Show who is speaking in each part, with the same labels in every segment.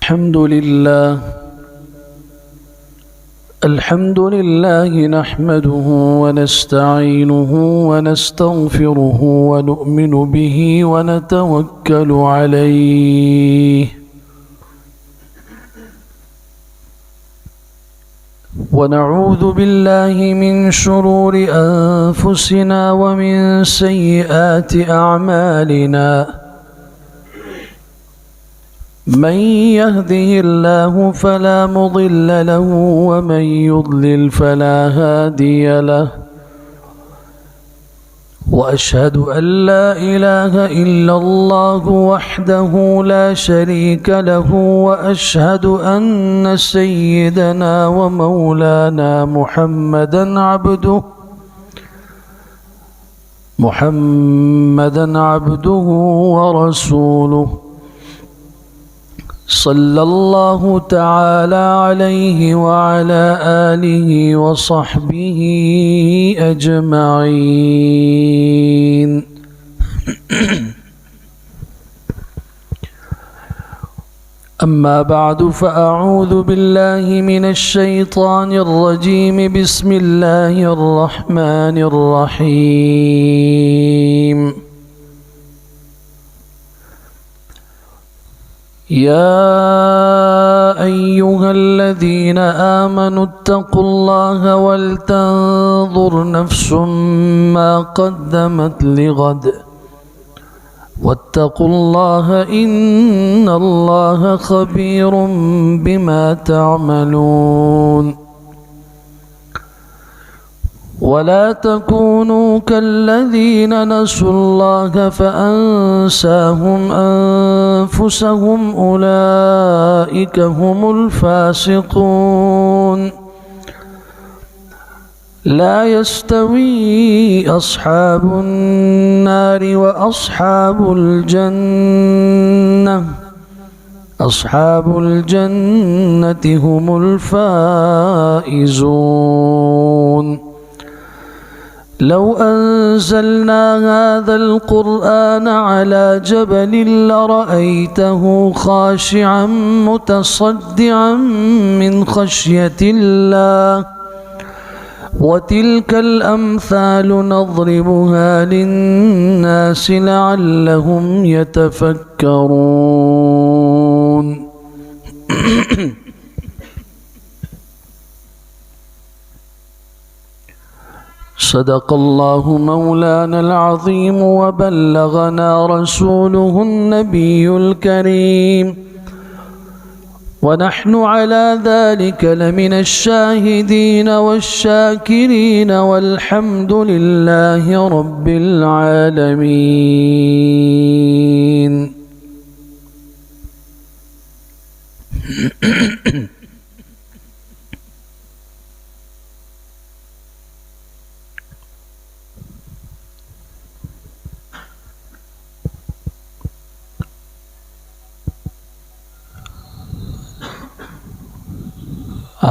Speaker 1: الحمد لله نحمده ونستعينه ونستغفره ونؤمن به ونتوكل عليه ونعوذ بالله من شرور أنفسنا ومن سيئات أعمالنا من يهده الله فلا مضل له ومن يضلل فلا هادي له وأشهد أن لا إله إلا الله وحده لا شريك له وأشهد أن سيدنا ومولانا محمدا عبده ورسوله صلى الله تعالى عليه وعلى آله وصحبه أجمعين أما بعد فأعوذ بالله من الشيطان الرجيم بسم الله الرحمن الرحيم يا أيها الذين آمنوا اتقوا الله ولتنظر نفس ما قدمت لغد واتقوا الله إن الله خبير بما تعملون ولا تكونوا كالذين نسوا الله فأنساهم أنفسهم أولئك هم الفاسقون لا يستوي أصحاب النار وأصحاب الجنة أصحاب الجنة هم الفائزون لو أنزلنا هذا القرآن على جبل لرأيته خاشعا متصدعا من خشية الله وتلك الأمثال نضربها للناس لعلهم يتفكرون صدق الله مولانا العظيم وبلغنا رسوله النبي الكريم ونحن على ذلك لمن الشاهدين والشاكرين والحمد لله رب العالمين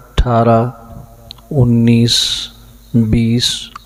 Speaker 1: 18, 19, 20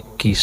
Speaker 1: 21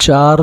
Speaker 1: 4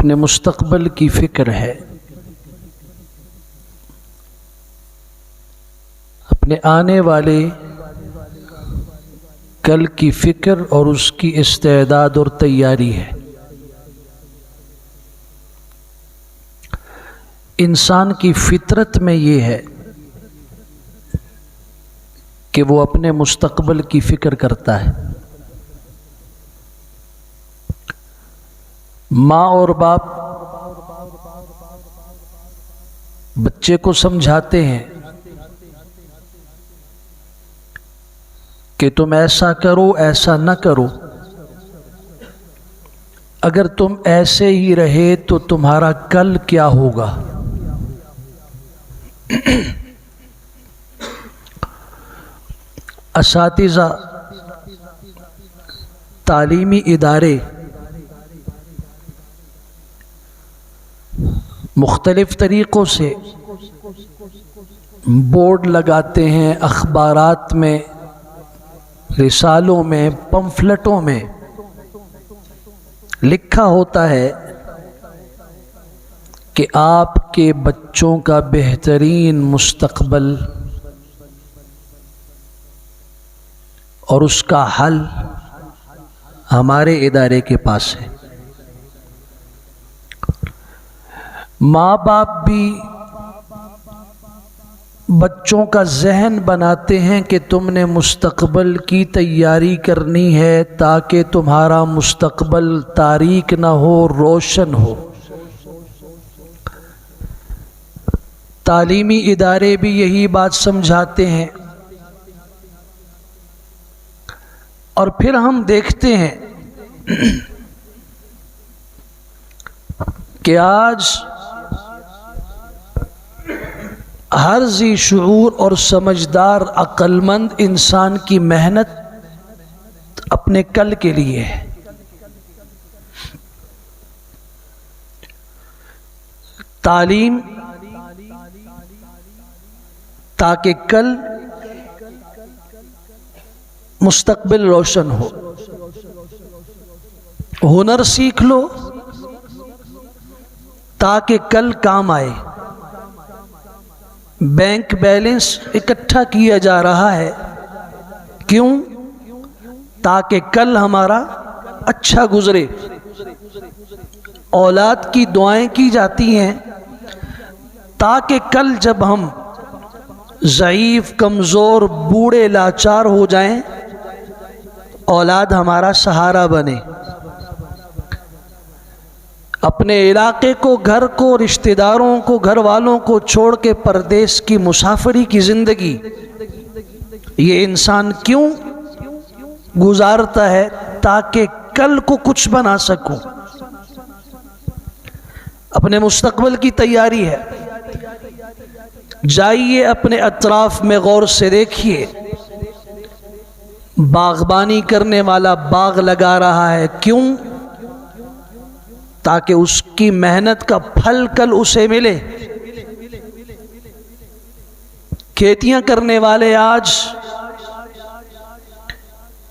Speaker 1: اپنے مستقبل کی فکر ہے، اپنے آنے والے کل کی فکر اور اس کی استعداد اور تیاری ہے۔ انسان کی فطرت میں یہ ہے کہ وہ اپنے مستقبل کی فکر کرتا ہے۔ ماں اور باپ بچے کو سمجھاتے ہیں کہ تم ایسا کرو، ایسا نہ کرو، اگر تم ایسے ہی رہے تو تمہارا کل کیا ہوگا۔ اساتذہ، تعلیمی ادارے مختلف طریقوں سے بورڈ لگاتے ہیں، اخبارات میں، رسالوں میں، پمفلٹوں میں لکھا ہوتا ہے کہ آپ کے بچوں کا بہترین مستقبل اور اس کا حل ہمارے ادارے کے پاس ہے۔ ماں باپ بھی بچوں کا ذہن بناتے ہیں کہ تم نے مستقبل کی تیاری کرنی ہے تاکہ تمہارا مستقبل تاریک نہ ہو، روشن ہو۔ تعلیمی ادارے بھی یہی بات سمجھاتے ہیں، اور پھر ہم دیکھتے ہیں کہ آج ہر ذی شعور اور سمجھدار عقل مند انسان کی محنت اپنے کل کے لیے ہے۔ تعلیم تاکہ کل مستقبل روشن ہو۔ ہنر سیکھ لو تاکہ کل کام آئے۔ بینک بیلنس اکٹھا کیا جا رہا ہے، کیوں؟ تاکہ کل ہمارا اچھا گزرے۔ اولاد کی دعائیں کی جاتی ہیں تاکہ کل جب ہم ضعیف، کمزور، بوڑھے، لاچار ہو جائیں، اولاد ہمارا سہارا بنے۔ اپنے علاقے کو، گھر کو، رشتہ داروں کو، گھر والوں کو چھوڑ کے پردیس کی مسافری کی زندگی یہ انسان کیوں گزارتا ہے؟ تاکہ کل کو کچھ بنا سکوں۔ اپنے مستقبل کی تیاری ہے۔ جائیے اپنے اطراف میں غور سے دیکھیے، باغبانی کرنے والا باغ لگا رہا ہے، کیوں؟ تاکہ اس کی محنت کا پھل کل اسے ملے۔ کھیتیاں کرنے والے آج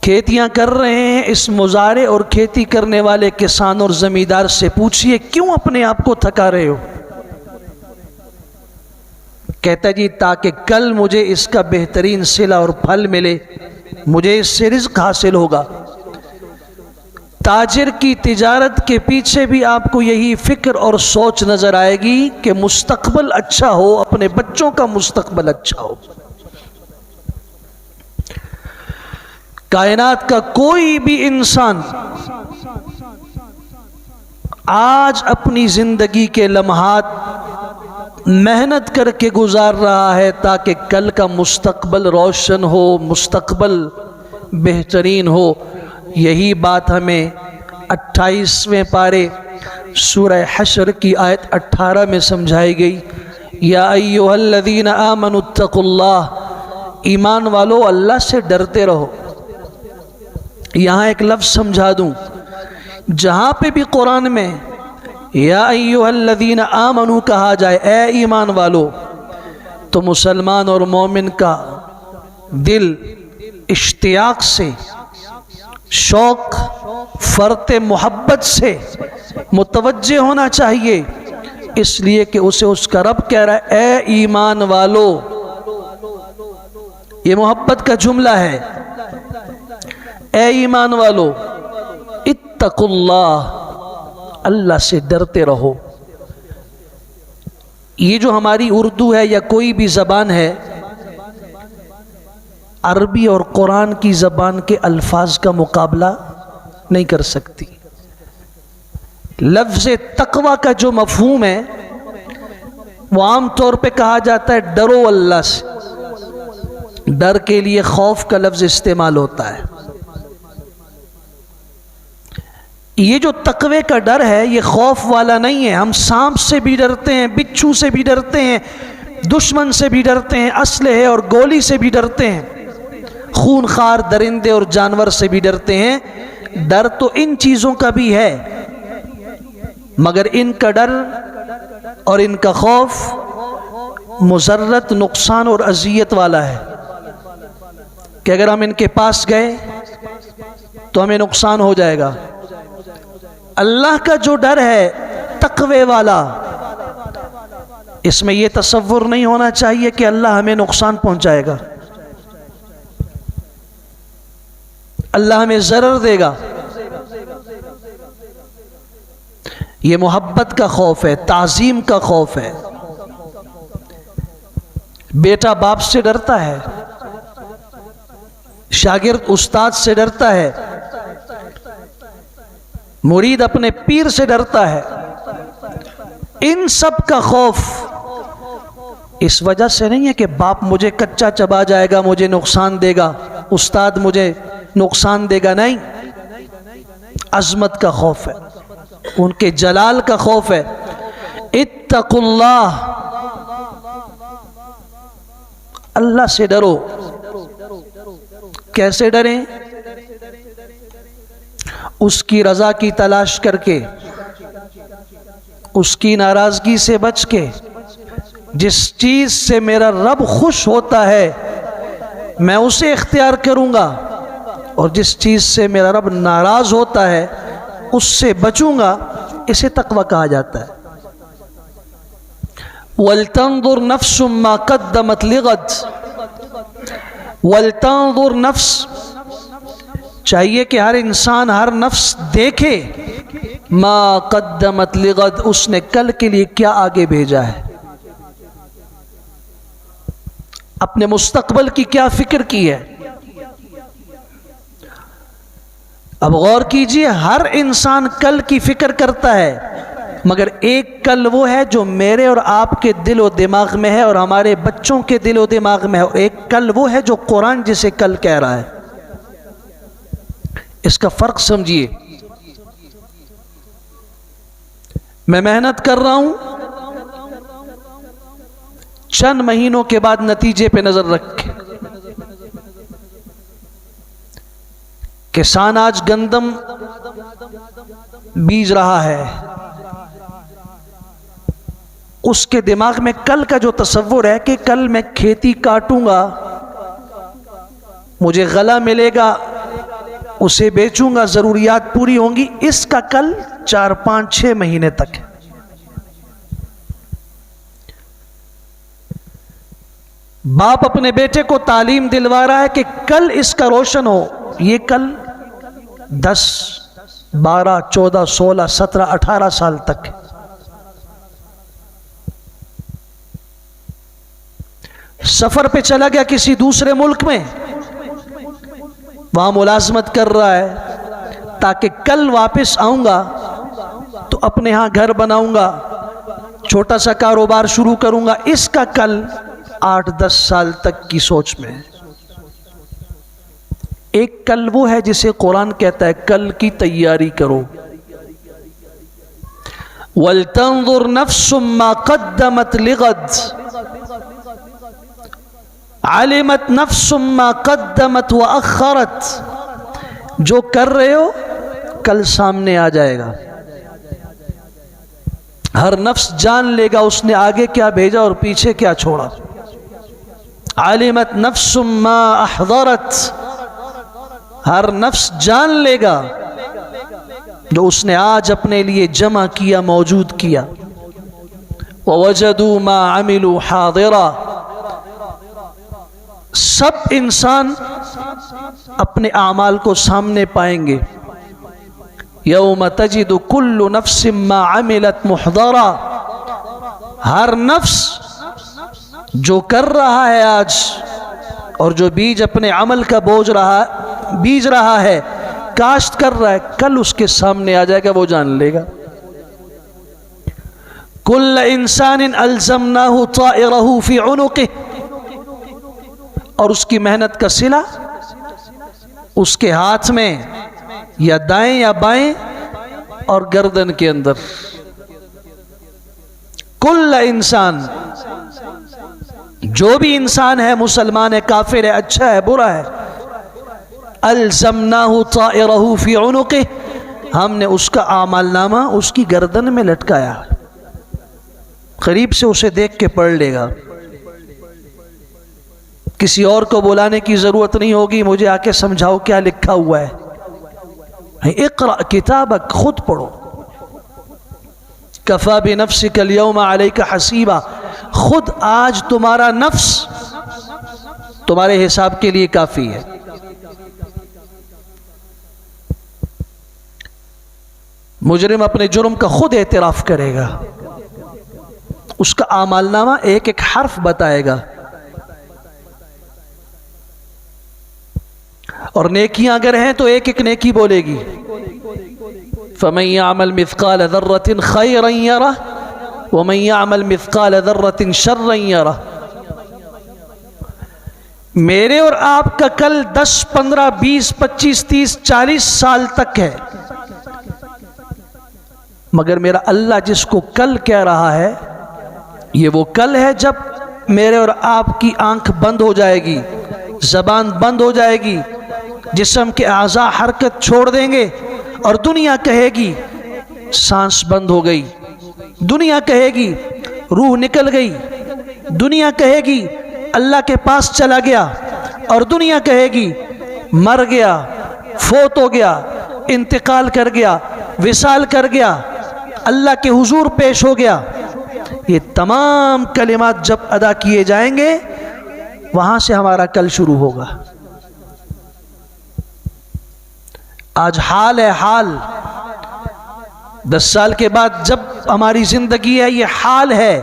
Speaker 1: کھیتیاں کر رہے ہیں، اس مزارع اور کھیتی کرنے والے کسان اور زمیندار سے پوچھئے کیوں اپنے آپ کو تھکا رہے ہو؟ کہتا جی تاکہ کل مجھے اس کا بہترین صلہ اور پھل ملے، مجھے اس سے رزق حاصل ہوگا۔ تاجر کی تجارت کے پیچھے بھی آپ کو یہی فکر اور سوچ نظر آئے گی کہ مستقبل اچھا ہو، اپنے بچوں کا مستقبل اچھا ہو۔ کائنات کا کوئی بھی انسان آج اپنی زندگی کے لمحات محنت کر کے گزار رہا ہے تاکہ کل کا مستقبل روشن ہو، مستقبل بہترین ہو۔ یہی بات ہمیں 28ویں پارے سورہ حشر کی آیت 18 میں سمجھائی گئی۔ یا ایھا الذین آمنوا اتقوا اللہ، ایمان والو اللہ سے ڈرتے رہو۔ یہاں ایک لفظ سمجھا دوں، جہاں پہ بھی قرآن میں یا ایھا الذین آمنوا کہا جائے، اے ایمان والو، تو مسلمان اور مومن کا دل اشتیاق سے، شوق، فرط محبت سے متوجہ ہونا چاہیے، اس لیے کہ اسے اس کا رب کہہ رہا ہے اے ایمان والو. یہ محبت کا جملہ ہے، اے ایمان والو اتقوا اللہ، اللہ سے ڈرتے رہو. یہ جو ہماری اردو ہے یا کوئی بھی زبان ہے، عربی اور قرآن کی زبان کے الفاظ کا مقابلہ نہیں کر سکتی. لفظ تقوی کا جو مفہوم ہے وہ عام طور پہ کہا جاتا ہے ڈرو اللہ سے. ڈر کے لیے خوف کا لفظ استعمال ہوتا ہے. یہ جو تقوی کا ڈر ہے یہ خوف والا نہیں ہے. ہم سانپ سے بھی ڈرتے ہیں، بچھو سے بھی ڈرتے ہیں، دشمن سے بھی ڈرتے ہیں، اسلحے اور گولی سے بھی ڈرتے ہیں، خون خوار درندے اور جانور سے بھی ڈرتے ہیں. ڈر تو ان چیزوں کا بھی ہے، مگر ان کا ڈر اور ان کا خوف مضرت، نقصان اور اذیت والا ہے کہ اگر ہم ان کے پاس گئے تو ہمیں نقصان ہو جائے گا. اللہ کا جو ڈر ہے تقوی والا، اس میں یہ تصور نہیں ہونا چاہیے کہ اللہ ہمیں نقصان پہنچائے گا، اللہ ہمیں ضرر دے گا. یہ محبت کا خوف ہے، تعظیم کا خوف ہے. بیٹا باپ سے ڈرتا ہے، شاگرد استاد سے ڈرتا ہے، مرید اپنے پیر سے ڈرتا ہے. ان سب کا خوف اس وجہ سے نہیں ہے کہ باپ مجھے کچا چبا جائے گا، مجھے نقصان دے گا، استاد مجھے نقصان دے گا. نہیں، عظمت کا خوف ہے، ان کے جلال کا خوف ہے. اتقوا اللہ، اللہ سے ڈرو. کیسے ڈریں؟ اس کی رضا کی تلاش کر کے، اس کی ناراضگی سے بچ کے. جس چیز سے میرا رب خوش ہوتا ہے میں اسے اختیار کروں گا، اور جس چیز سے میرا رب ناراض ہوتا ہے اس سے بچوں گا. اسے تقوی کہا جاتا ہے. وَلْتَنظُرْ نَفْسٌ مَّا قَدَّمَتْ لِغَدٍ. وَلْتَنظُرْ نَفْسٌ، چاہیے کہ ہر انسان، ہر نفس دیکھے ما قدمت لغد، اس نے کل کے لیے کیا آگے بھیجا ہے، اپنے مستقبل کی کیا فکر کی ہے. اب غور کیجئے، ہر انسان کل کی فکر کرتا ہے، مگر ایک کل وہ ہے جو میرے اور آپ کے دل و دماغ میں ہے اور ہمارے بچوں کے دل و دماغ میں ہے، اور ایک کل وہ ہے جو قرآن جسے کل کہہ رہا ہے. اس کا فرق سمجھیے. میں محنت کر رہا ہوں، چند مہینوں کے بعد نتیجے پہ نظر رکھے. کسان آج گندم بیج رہا ہے، اس کے دماغ میں کل کا جو تصور ہے کہ کل میں کھیتی کاٹوں گا، مجھے غلہ ملے گا، اسے بیچوں گا، ضروریات پوری ہوں گی، اس کا کل 4 5 6 مہینے تک ہے. باپ اپنے بیٹے کو تعلیم دلوا رہا ہے کہ کل اس کا روشن ہو. یہ کل 10 12 14 16 17 18 سال تک. سفر پہ چلا گیا کسی دوسرے ملک میں، وہاں ملازمت کر رہا ہے تاکہ کل واپس آؤں گا تو اپنے ہاں گھر بناؤں گا، چھوٹا سا کاروبار شروع کروں گا. اس کا کل 8 10 سال تک کی سوچ میں ہے. ایک کل وہ ہے جسے قرآن کہتا ہے کل کی تیاری کرو. وَلْتَنظُرْ نَفْسٌ مَّا قَدَّمَتْ لِغَدٍ عَلِمَتْ نَفْسٌ مَّا قَدَّمَتْ وَأَخَّرَتْ. جو کر رہے ہو کل سامنے آ جائے گا. ہر نفس جان لے گا اس نے آگے کیا بھیجا اور پیچھے کیا چھوڑا. عَلِمَتْ نَفْسٌ مَّا أَحْضَرَتْ. ہر نفس جان لے گا جو اس نے آج اپنے لیے جمع کیا، موجود کیا. وَوَجَدُوا مَا عَمِلُوا حَاضِرًا. سب انسان اپنے اعمال کو سامنے پائیں گے. یوم تجد کل نفس ما عملت محضرا. ہر نفس جو کر رہا ہے آج اور جو بیج اپنے عمل کا بیج رہا ہے، کاشت کر رہا ہے، کل اس کے سامنے آ جائے گا، وہ جان لے گا. کل انسان الزمناہ طائرہ فی عنقہ. اور اس کی محنت کا صلہ اس کے ہاتھ میں، یا دائیں یا بائیں، اور گردن کے اندر. کل انسان، جو بھی انسان ہے، مسلمان ہے، کافر ہے، اچھا ہے، برا ہے، الزمناہ طائرہ فی عنقہ. ہم نے اس کا اعمال نامہ اس کی گردن میں لٹکایا. قریب سے اسے دیکھ کے پڑھ لے گا. کسی اور کو بلانے کی ضرورت نہیں ہوگی، مجھے آ کے سمجھاؤ کیا لکھا ہوا ہے. اقرأ کتابک، خود پڑھو. کفا بنفسک اليوم علیک حسیبا. خود آج تمہارا نفس تمہارے حساب کے لیے کافی ہے. مجرم اپنے جرم کا خود اعتراف کرے گا. اس کا اعمال نامہ ایک ایک حرف بتائے گا. اور نیکیاں اگر ہیں تو ایک ایک نیکی بولے گی. فَمَن يَعْمَلْ مِثْقَالَ ذَرَّةٍ خَيْرًا يَرَهُ وَمَن يَعْمَلْ مِثْقَالَ ذَرَّةٍ شَرًّا يَرَهُ. میرے اور آپ کا کل 10 15 20 25 30 40 سال تک ہے، مگر میرا اللہ جس کو کل کہہ رہا ہے، یہ وہ کل ہے جب میرے اور آپ کی آنکھ بند ہو جائے گی، زبان بند ہو جائے گی، جسم کے اعضاء حرکت چھوڑ دیں گے، اور دنیا کہے گی سانس بند ہو گئی، دنیا کہے گی روح نکل گئی، دنیا کہے گی اللہ کے پاس چلا گیا، اور دنیا کہے گی مر گیا، فوت ہو گیا، انتقال کر گیا، وصال کر گیا، اللہ کے حضور پیش ہو گیا. یہ تمام کلمات جب ادا کیے جائیں گے، وہاں سے ہمارا کل شروع ہوگا. آج حال ہے، حال 10 سال کے بعد جب ہماری زندگی ہے، یہ حال ہے.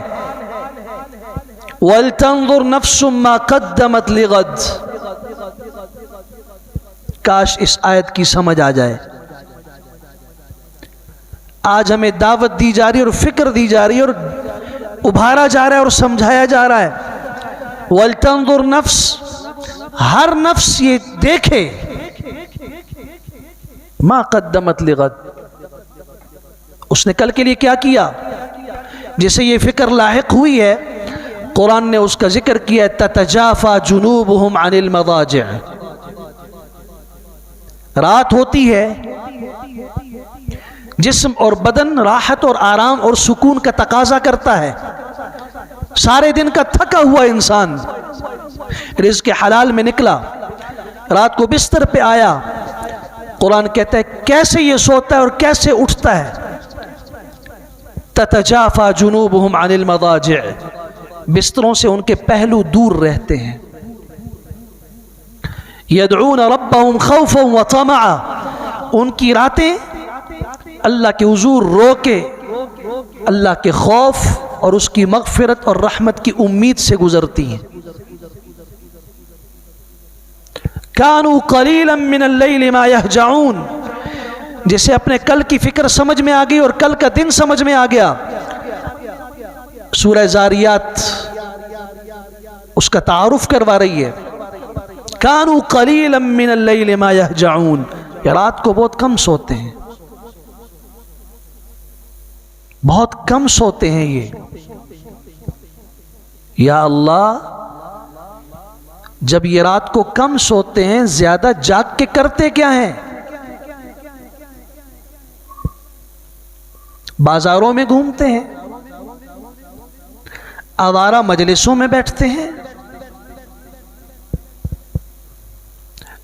Speaker 1: وَلْتَنظُرْ نَفْسٌ مَا قَدَّمَتْ لِغَدٍ. کاش اس آیت کی سمجھ آ جائے. آج ہمیں دعوت دی جا رہی ہے اور فکر دی جا رہی ہے اور ابھارا جا رہا ہے اور سمجھایا جا رہا ہے. وَلْتَنظُرْ نَفْس، ہر نفس یہ دیکھے، ما قدمت لغد، اس نے کل کے لیے کیا کیا. جسے یہ فکر لاحق ہوئی ہے، قرآن نے اس کا ذکر کیا ہے، تتجافا جنوبہم عن المضاجع. رات ہوتی ہے، جسم اور بدن راحت اور آرام اور سکون کا تقاضا کرتا ہے. سارے دن کا تھکا ہوا انسان رزق حلال میں نکلا، رات کو بستر پہ آیا، قرآن کہتا ہے کیسے یہ سوتا ہے اور کیسے اٹھتا ہے. تتجافا جنوبہم عن المضاجع، بستروں سے ان کے پہلو دور رہتے ہیں. یدعون ربہم خوفا وطمعا، ان کی راتیں اللہ کے حضور رو کے اللہ کے خوف اور اس کی مغفرت اور رحمت کی امید سے گزرتی ہیں. کانوا قلیلا من اللیل ما یہجعون، جسے اپنے کل کی فکر سمجھ میں آ گئی اور کل کا دن سمجھ میں آ گیا. سورہ زاریات اس کا تعارف کروا رہی ہے. کانوا قلیلا من اللیل ما یہجعون، یہ رات کو بہت کم سوتے ہیں، بہت کم سوتے ہیں یہ. یا اللہ، جب یہ رات کو کم سوتے ہیں، زیادہ جاگ کے کرتے کیا ہیں؟ بازاروں میں گھومتے ہیں، آوارہ مجلسوں میں بیٹھتے ہیں،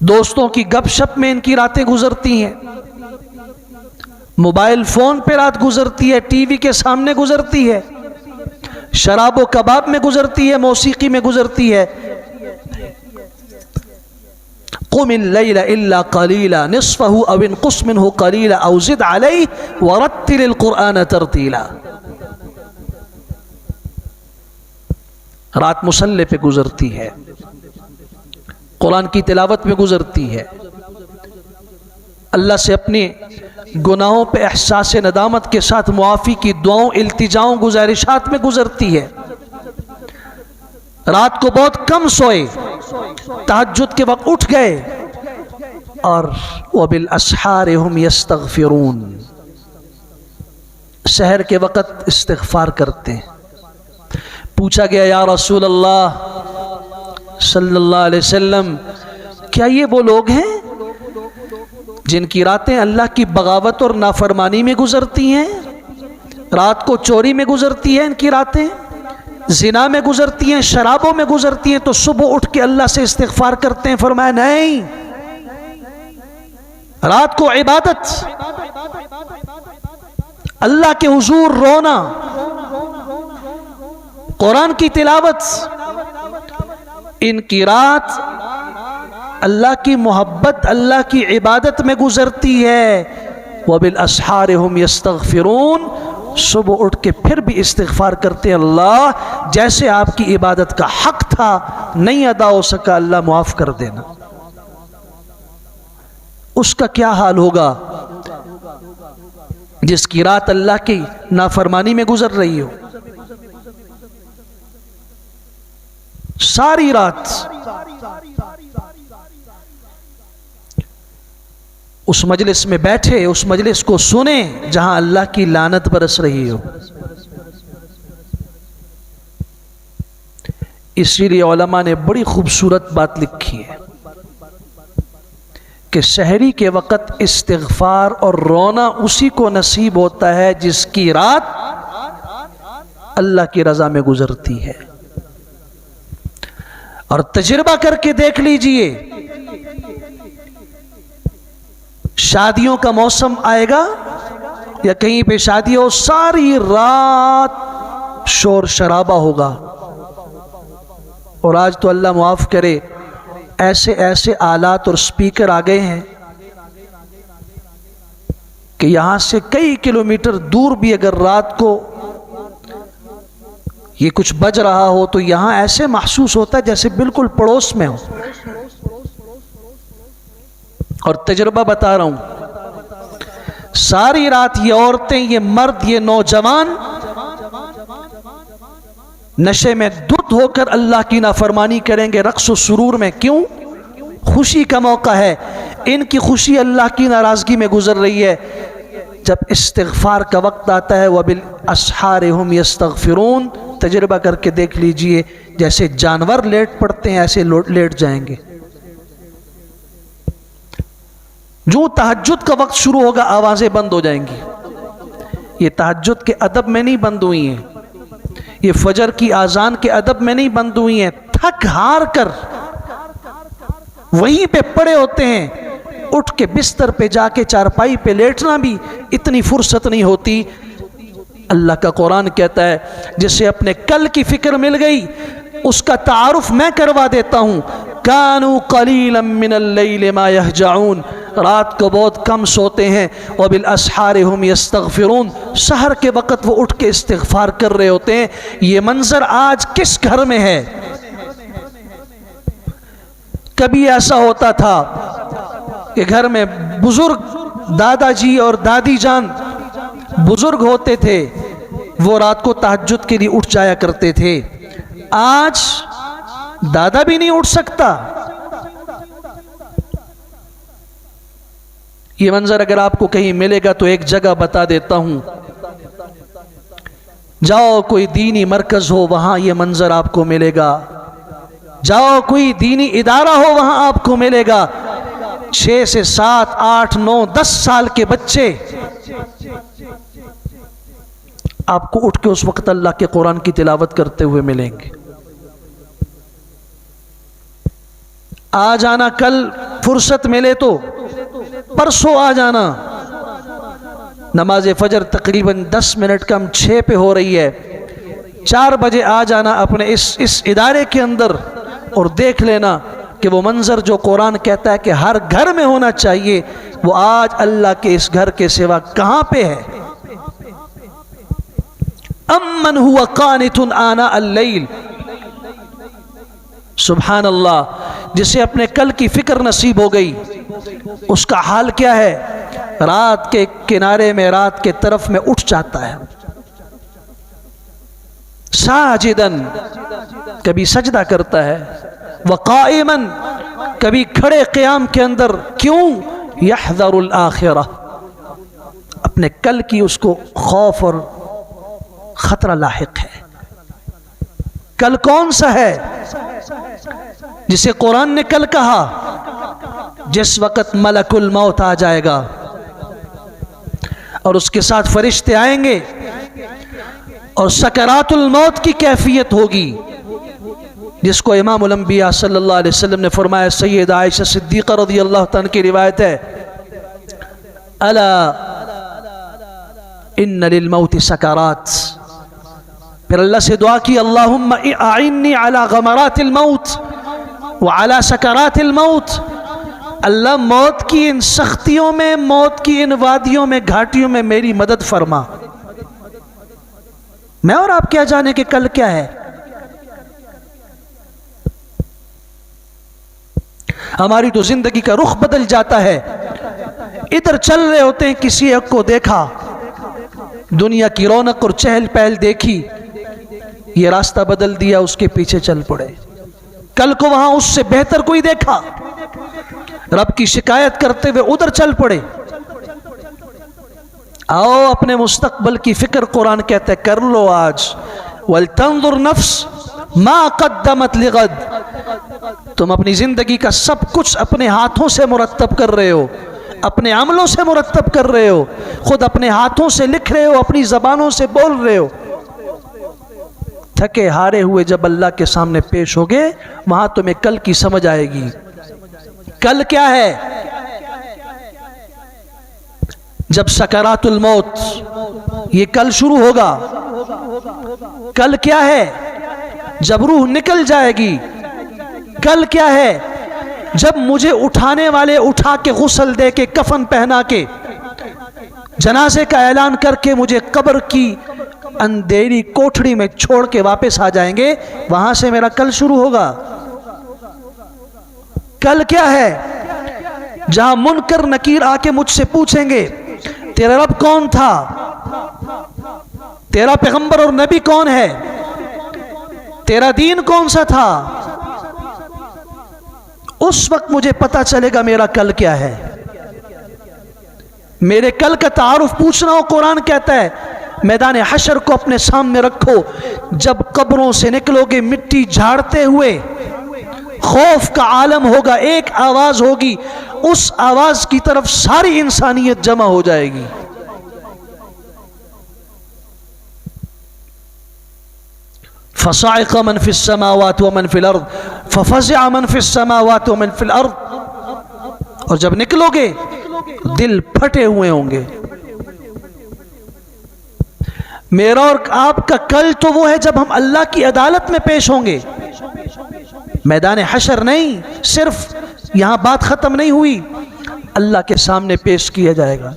Speaker 1: دوستوں کی گپ شپ میں ان کی راتیں گزرتی ہیں، موبائل فون پہ رات گزرتی ہے، ٹی وی کے سامنے گزرتی ہے، شراب و کباب میں گزرتی ہے، موسیقی میں گزرتی ہے۔ قم اللیل الا قلیلا نصفہ او انقص منہ قلیلا او زد علیہ ورتل القرآن ترتیلا۔ رات مصلی پہ گزرتی ہے، قرآن کی تلاوت میں گزرتی ہے، اللہ سے اپنے گناہوں پہ احساس ندامت کے ساتھ معافی کی دعاؤں، التجاؤں، گزارشات میں گزرتی ہے۔ رات کو بہت کم سوئے، تہجد کے وقت اٹھ گئے، اور وَبِالْأَسْحَارِ هُمْ يَسْتَغْفِرُونَ، سحر کے وقت استغفار کرتے ہیں۔ پوچھا گیا یا رسول اللہ صلی اللہ علیہ وسلم، کیا یہ وہ لوگ ہیں جن کی راتیں اللہ کی بغاوت اور نافرمانی میں گزرتی ہیں؟ رات کو چوری میں گزرتی ہیں ان کی راتیں، زنا میں گزرتی ہیں، شرابوں میں گزرتی ہیں، تو صبح اٹھ کے اللہ سے استغفار کرتے ہیں؟ فرمایا نہیں، رات کو عبادت، اللہ کے حضور رونا، قرآن کی تلاوت، ان کی رات اللہ کی محبت، اللہ کی عبادت میں گزرتی ہے۔ وَبِالْأَسْحَارِ هُمْ يَسْتَغْفِرُونَ، صبح اٹھ کے پھر بھی استغفار کرتے ہیں، اللہ جیسے آپ کی عبادت کا حق تھا نہیں ادا ہو سکا، اللہ معاف کر دینا۔ اس کا کیا حال ہوگا جس کی رات اللہ کی نافرمانی میں گزر رہی ہو؟ ساری رات اس مجلس میں بیٹھے، اس مجلس کو سنیں جہاں اللہ کی لعنت برس رہی ہو۔ اسی لیے علماء نے بڑی خوبصورت بات لکھی ہے کہ سحری کے وقت استغفار اور رونا اسی کو نصیب ہوتا ہے جس کی رات اللہ کی رضا میں گزرتی ہے۔ اور تجربہ کر کے دیکھ لیجئے، شادیوں کا موسم آئے گا یا کہیں پہ شادی ہو، ساری رات شور شرابہ ہوگا، اور آج تو اللہ معاف کرے ایسے ایسے آلات اور سپیکر آ گئے ہیں کہ یہاں سے کئی کلومیٹر دور بھی اگر رات کو یہ کچھ بج رہا ہو تو یہاں ایسے محسوس ہوتا ہے جیسے بالکل پڑوس میں ہو۔ اور تجربہ بتا رہا ہوں، ساری رات یہ عورتیں، یہ مرد، یہ نوجوان نشے میں دھت ہو کر اللہ کی نافرمانی کریں گے، رقص و سرور میں۔ کیوں؟ خوشی کا موقع ہے، ان کی خوشی اللہ کی ناراضگی میں گزر رہی ہے۔ جب استغفار کا وقت آتا ہے، وَبِالْأَسْحَارِ هُمْ يَسْتَغْفِرُونَ، تجربہ کر کے دیکھ لیجئے، جیسے جانور لیٹ پڑتے ہیں ایسے لیٹ جائیں گے۔ جو تہجد کا وقت شروع ہوگا آوازیں بند ہو جائیں گی۔ یہ تہجد کے ادب میں نہیں بند ہوئی ہیں، یہ فجر کی آذان کے ادب میں نہیں بند ہوئی ہیں، تھک ہار کر وہیں پہ پڑے ہوتے ہیں، اٹھ کے بستر پہ جا کے چارپائی پہ لیٹنا بھی اتنی فرصت نہیں ہوتی۔ اللہ کا قرآن کہتا ہے جسے اپنے کل کی فکر مل گئی اس کا تعارف میں کروا دیتا ہوں۔ کانوا قلیلا من اللیل ما یہجعون، رات کو بہت کم سوتے ہیں، وبالاسحار ہم یستغفرون، سحر کے وقت وہ اٹھ کے استغفار کر رہے ہوتے ہیں۔ یہ منظر آج کس گھر میں ہے؟ کبھی ایسا ہوتا تھا کہ گھر میں بزرگ دادا جی اور دادی جان بزرگ ہوتے تھے، وہ رات کو تہجد کے لیے اٹھ جایا کرتے تھے۔ آج دادا بھی نہیں اٹھ سکتا۔ یہ منظر اگر آپ کو کہیں ملے گا تو ایک جگہ بتا دیتا ہوں، جاؤ کوئی دینی مرکز ہو وہاں یہ منظر آپ کو ملے گا، جاؤ کوئی دینی ادارہ ہو وہاں آپ کو ملے گا۔ 6 سے 7 8 9 10 سال کے بچے آپ کو اٹھ کے اس وقت اللہ کے قرآن کی تلاوت کرتے ہوئے ملیں گے۔ آ جانا، کل فرصت ملے تو پرسوں آ جانا، نماز فجر تقریباً 10 منٹ کم 6 پہ ہو رہی ہے. 4 بجے آ جانا اپنے اس ادارے کے اندر اور دیکھ لینا کہ وہ منظر جو قرآن کہتا ہے کہ ہر گھر میں ہونا چاہیے وہ آج اللہ کے اس گھر کے سوا کہاں پہ ہے. امن ہوا قانت آناء اللیل. سبحان اللہ. جسے اپنے کل کی فکر نصیب ہو گئی اس کا حال کیا ہے؟ رات کے کنارے میں رات کے طرف میں اٹھ جاتا ہے. ساجدن کبھی سجدہ کرتا ہے، وقائما کبھی کھڑے قیام کے اندر. کیوں؟ یحذر الآخرہ. اپنے کل کی اس کو خوف اور خطرہ لاحق ہے. کل کون سا ہے جسے قرآن نے کل کہا؟ جس وقت ملک الموت آ جائے گا اور اس کے ساتھ فرشتے آئیں گے اور سکرات الموت کی کیفیت ہوگی، جس کو امام الانبیاء صلی اللہ علیہ وسلم نے فرمایا. سید عائشہ صدیقہ رضی اللہ تعالیٰ کی روایت ہے، الا ان للموت سکرات. پھر اللہ سے دعا کی، اللہم اعنی علی غمرات الموت وعلی سکرات الموت. اللہ موت کی ان سختیوں میں، موت کی ان وادیوں میں، گھاٹیوں میں میری مدد فرما. میں اور آپ کیا جانے کہ کل کیا ہے. ہماری تو زندگی کا رخ بدل جاتا ہے. ادھر چل رہے ہوتے ہیں، کسی ایک کو دیکھا، دنیا کی رونق اور چہل پہل دیکھی، یہ راستہ بدل دیا، اس کے پیچھے چل پڑے. کل کو وہاں اس سے بہتر کوئی دیکھا، رب کی شکایت کرتے ہوئے ادھر چل پڑے. آؤ اپنے مستقبل کی فکر قرآن کہتا ہے کر لو آج. وَلْتَنظُرْ نَفْسٌ مَا قَدَّمَتْ لِغَدٍ. تم اپنی زندگی کا سب کچھ اپنے ہاتھوں سے مرتب کر رہے ہو، اپنے عملوں سے مرتب کر رہے ہو، خود اپنے ہاتھوں سے لکھ رہے ہو، اپنی زبانوں سے بول رہے ہو. تھکے ہارے ہوئے جب اللہ کے سامنے پیش ہوگے وہاں تمہیں کل کی سمجھ آئے گی. کل کیا ہے؟ جب سکرات الموت، یہ کل شروع ہوگا. کل کیا ہے؟ جب روح نکل جائے گی. کل کیا ہے؟ جب مجھے اٹھانے والے اٹھا کے غسل دے کے کفن پہنا کے جنازے کا اعلان کر کے مجھے قبر کی اندھیری کوٹھڑی میں چھوڑ کے واپس آ جائیں گے. وہاں سے میرا کل شروع ہوگا. کل کیا ہے؟ جہاں منکر نکیر آ کے مجھ سے پوچھیں گے تیرا رب کون تھا، تیرا پیغمبر اور نبی کون ہے، تیرا دین کون سا تھا. اس وقت مجھے پتا چلے گا میرا کل کیا ہے. میرے کل کا تعارف پوچھنا ہو، قرآن کہتا ہے میدان حشر کو اپنے سامنے رکھو. جب قبروں سے نکلو گے مٹی جھاڑتے ہوئے، خوف کا عالم ہوگا، ایک آواز ہوگی، اس آواز کی طرف ساری انسانیت جمع ہو جائے گی. فصعق من فی السماوات ومن فی الارض ففزع من فی السماوات ومن فی الارض. اور جب نکلو گے دل پھٹے ہوئے ہوں گے. میرا اور آپ کا کل تو وہ ہے جب ہم اللہ کی عدالت میں پیش ہوں گے. میدان حشر نہیں، صرف یہاں بات ختم نہیں ہوئی، اللہ کے سامنے پیش کیا جائے گا.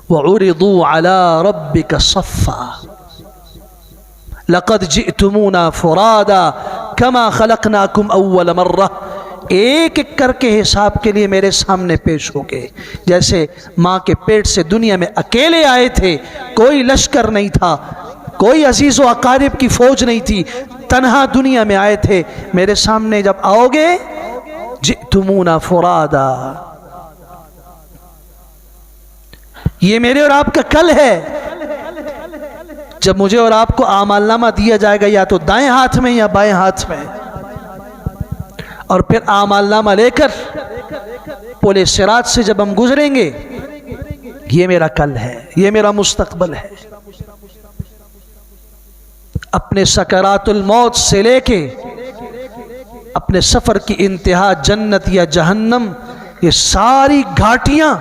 Speaker 1: وَعُرِضُوا عَلَىٰ رَبِّكَ صَفًّا لَقَدْ جِئْتُمُونَا فُرَادًا كَمَا خَلَقْنَاكُمْ أَوَّلَ مَرَّةٍ. ایک ایک کر کے حساب کے لیے میرے سامنے پیش ہو گئے. جیسے ماں کے پیٹ سے دنیا میں اکیلے آئے تھے، کوئی لشکر نہیں تھا، کوئی عزیز و اقارب کی فوج نہیں تھی، تنہا دنیا میں آئے تھے. میرے سامنے جب آؤ گے جئتمونا فرادا. یہ میرے اور آپ کا کل ہے جب مجھے اور آپ کو اعمال نامہ دیا جائے گا یا تو دائیں ہاتھ میں یا بائیں ہاتھ میں، اور پھر اعمال نامہ لے کر پل صراط سے جب ہم گزریں گے. یہ میرا کل ہے، یہ میرا مستقبل ہے. اپنے سکرات الموت سے لے کے اپنے سفر کی انتہا جنت یا جہنم، یہ ساری گھاٹیاں،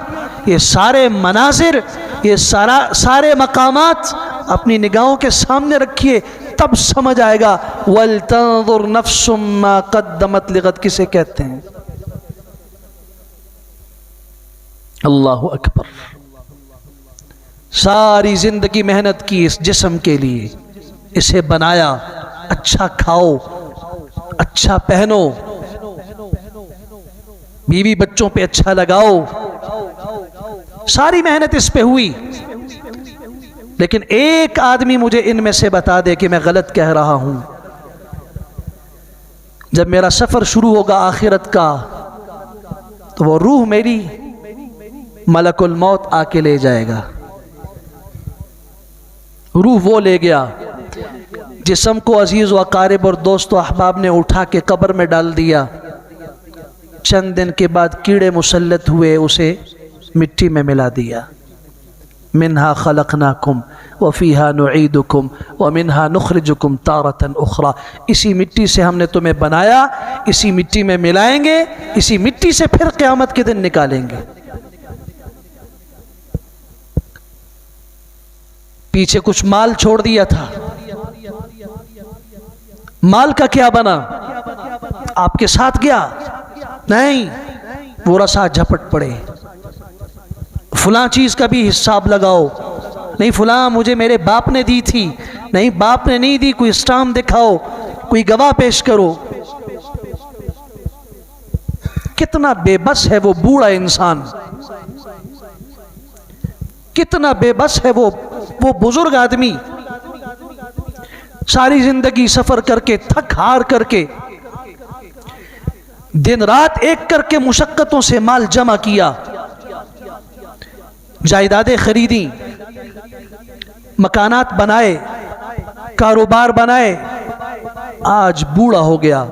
Speaker 1: یہ سارے مناظر، یہ سارے مقامات اپنی نگاہوں کے سامنے رکھیے، تب سمجھ آئے گا وَلْتَنظُرْ نَفْسٌ مَّا قَدَّمَتْ لِغَدٍ کسے کہتے ہیں۔ اللہ اکبر۔ ساری زندگی محنت کی اس جسم کے لیے، اسے بنایا، اچھا کھاؤ، اچھا پہنو، بیوی بچوں پہ اچھا لگاؤ، ساری محنت اس پہ ہوئی، لیکن ایک آدمی مجھے ان میں سے بتا دے کہ میں غلط کہہ رہا ہوں۔ جب میرا سفر شروع ہوگا آخرت کا تو وہ روح میری ملک الموت آ کے لے جائے گا، روح وہ لے گیا۔ جسم کو عزیز و اقارب اور دوست و احباب نے اٹھا کے قبر میں ڈال دیا، چند دن کے بعد کیڑے مسلط ہوئے، اسے مٹی میں ملا دیا۔ منہا خلقناکم وفیہا نعیدکم ومنہا نخرجکم تارۃ اخری، اسی مٹی سے ہم نے تمہیں بنایا، اسی مٹی میں ملائیں گے، اسی مٹی سے پھر قیامت کے دن نکالیں گے۔ پیچھے کچھ مال چھوڑ دیا تھا، مال کا کیا بنا؟ آپ کے ساتھ گیا؟ نہیں، وہ رسا جھپٹ پڑے۔ فلاں چیز کا بھی حساب لگاؤ، نہیں فلاں مجھے میرے باپ نے دی تھی، نہیں باپ نے نہیں دی، کوئی اسٹامپ دکھاؤ، کوئی گواہ پیش کرو۔ کتنا بے بس ہے وہ بوڑھا انسان، کتنا بے بس ہے وہ بزرگ آدمی، ساری زندگی سفر کر کے، تھک ہار کر کے، دن رات ایک کر کے مشقتوں سے مال جمع کیا، جائیدادیں خریدی، مکانات بنائے، کاروبار بنائے، آج بوڑھا ہو گیا،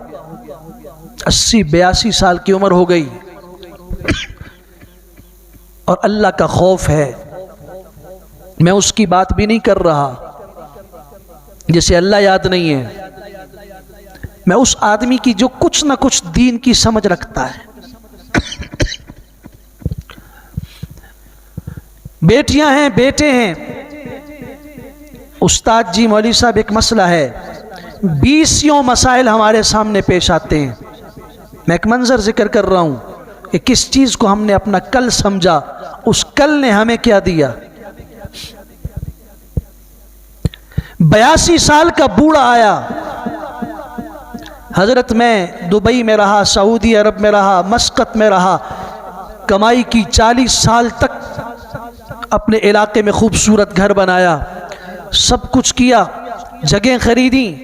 Speaker 1: 80-82 سال کی عمر ہو گئی، اور اللہ کا خوف ہے۔ میں اس کی بات بھی نہیں کر رہا جسے اللہ یاد نہیں ہے، میں اس آدمی کی جو کچھ نہ کچھ دین کی سمجھ رکھتا ہے۔ بیٹیاں ہیں، بیٹے ہیں، استاد جی مولوی صاحب ایک مسئلہ ہے، 20 مسائل ہمارے سامنے پیش آتے ہیں۔ میں ایک منظر ذکر کر رہا ہوں کہ کس چیز کو ہم نے اپنا کل سمجھا، اس کل نے ہمیں کیا دیا۔ 82 سال کا بوڑھا آیا، حضرت میں دبئی میں رہا، سعودی عرب میں رہا، مسقط میں رہا، کمائی کی، 40 سال تک اپنے علاقے میں خوبصورت گھر بنایا، سب کچھ کیا، جگہیں خریدی۔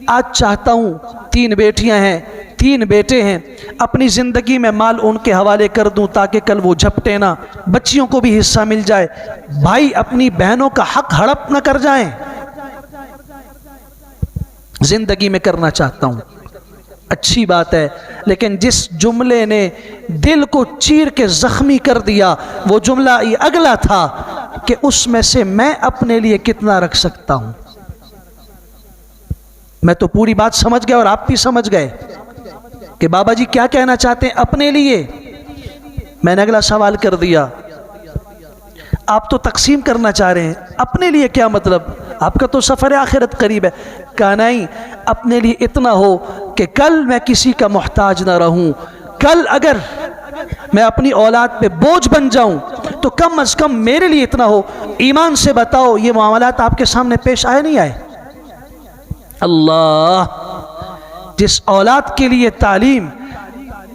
Speaker 1: آج چاہتا ہوں 3 بیٹیاں ہیں، 3 بیٹے ہیں، اپنی زندگی میں مال ان کے حوالے کر دوں تاکہ کل وہ جھپٹے نہ، بچیوں کو بھی حصہ مل جائے، بھائی اپنی بہنوں کا حق ہڑپ نہ کر جائیں۔ زندگی میں کرنا چاہتا ہوں، اچھی بات ہے، لیکن جس جملے نے دل کو چیر کے زخمی کر دیا وہ جملہ یہ اگلا تھا کہ اس میں سے میں اپنے لیے کتنا رکھ سکتا ہوں۔ میں تو پوری بات سمجھ گیا اور آپ بھی سمجھ گئے کہ بابا جی کیا کہنا چاہتے ہیں اپنے لیے۔ میں نے اگلا سوال کر دیا، آپ تو تقسیم کرنا چاہ رہے ہیں، اپنے لیے کیا مطلب؟ آپ کا تو سفر آخرت قریب ہے۔ کہا نہیں، اپنے لیے اتنا ہو کہ کل میں کسی کا محتاج نہ رہوں، کل اگر میں اپنی اولاد پہ بوجھ بن جاؤں تو کم از کم میرے لیے اتنا ہو۔ ایمان سے بتاؤ یہ معاملات آپ کے سامنے پیش آئے نہیں آئے؟ اللہ، جس اولاد کے لیے تعلیم،